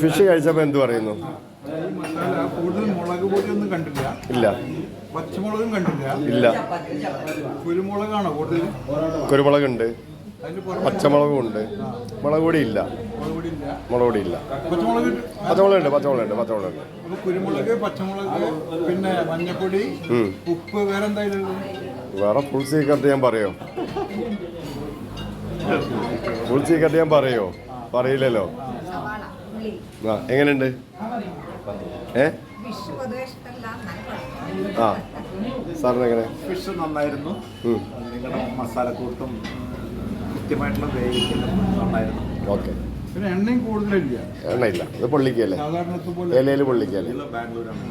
Fish കഴിച്ചപ്പോൾ എന്ത് പറയുന്നു? മസാല കൂടുതൽ മുളക് പൊടിയൊന്നും കണ്ടില്ല. ഇല്ല. പച്ചമുളകും കണ്ടില്ല. ഇല്ല. കുരുമുളകാണോ കൂടുതൽ? കുരുമുളകുണ്ട്, പച്ചമുളകും ഉണ്ട്, മുളക് പൊടി ഇല്ല. മുളക് പൊടി ഇല്ല. പച്ചമുളകുണ്ട്. അപ്പോൾ കുരുമുളക്, പച്ചമുളക്, പിന്നെ മഞ്ഞപ്പൊടി, ഉപ്പ്, വേറെ എന്തായാലും വേറെ ഫുൾ സീക്രട്ട് ഞാൻ പറയോ? ഫുൾ സീക്രട്ട് ഞാൻ പറയോ? പറയില്ലല്ലോ. ആ, എങ്ങനെയുണ്ട്? ആ, സാറിന് എങ്ങനെ? ഫിഷ് നന്നായിരുന്നു. നിങ്ങളുടെ മസാലക്കൂട്ടും കൃത്യമായിട്ടുള്ള വേവിക്കലും നന്നായിരുന്നു. ഓക്കെ. പിന്നെ എണ്ണയും കൂടുതലില്ല. എണ്ണയില്ല. ഇത് പൊള്ളിക്കല്ലേ? ഇലയിൽ പൊള്ളിക്കല്ലേ? ബാംഗ്ലൂരാണ്.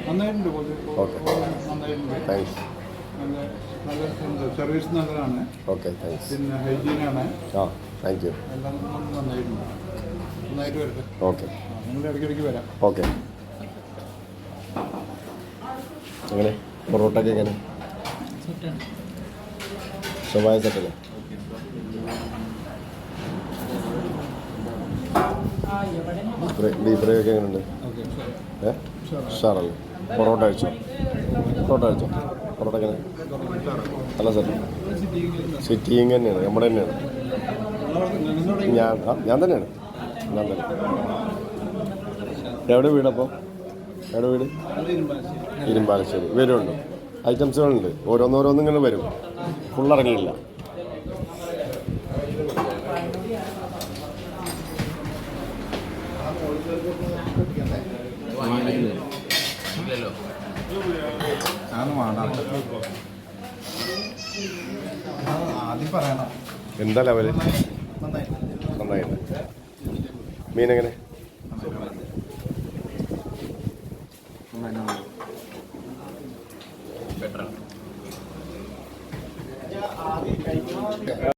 നന്നായിട്ടുണ്ട്. Okay, thanks. നല്ല സർവീസ് നല്ലതാണ്. Okay, thanks. പിന്നെ ഹൈജീനാണ്. ആ, താങ്ക് യു. എല്ലാം നന്നായിട്ടുണ്ട്. നന്നായിട്ട് വരട്ടെ. ഓക്കെ, നിങ്ങൾ ഇടയ്ക്കിടയ്ക്ക് വരാം. ഓക്കെ. എങ്ങനെ പൊറോട്ടയ്ക്ക് എങ്ങനെ? ഷവായ സെറ്റല്ലേ? ബീഫ് ഫ്രൈ ഒക്കെ എങ്ങനെയുണ്ട്? ഉഷാറല്ലേ? പൊറോട്ട കഴിച്ചോ? പൊറോട്ട എങ്ങനെ? അല്ല സാർ, സിറ്റിങ് തന്നെയാണ്, നമ്മുടെ തന്നെയാണ്. ഞാൻ തന്നെയാണ്. എവിടെ വീടപ്പോൾ? എവിടെ വീട്? ഇരുമ്പാലശ്ശേരി. വരുന്നുണ്ട്, ഐറ്റംസുകളുണ്ട്, ഓരോന്നിങ്ങനെ വരും. ഫുള്ളിറങ്ങിയില്ല. എന്താ ലെവല്? നന്നായില്ല. മീനെങ്ങനെ?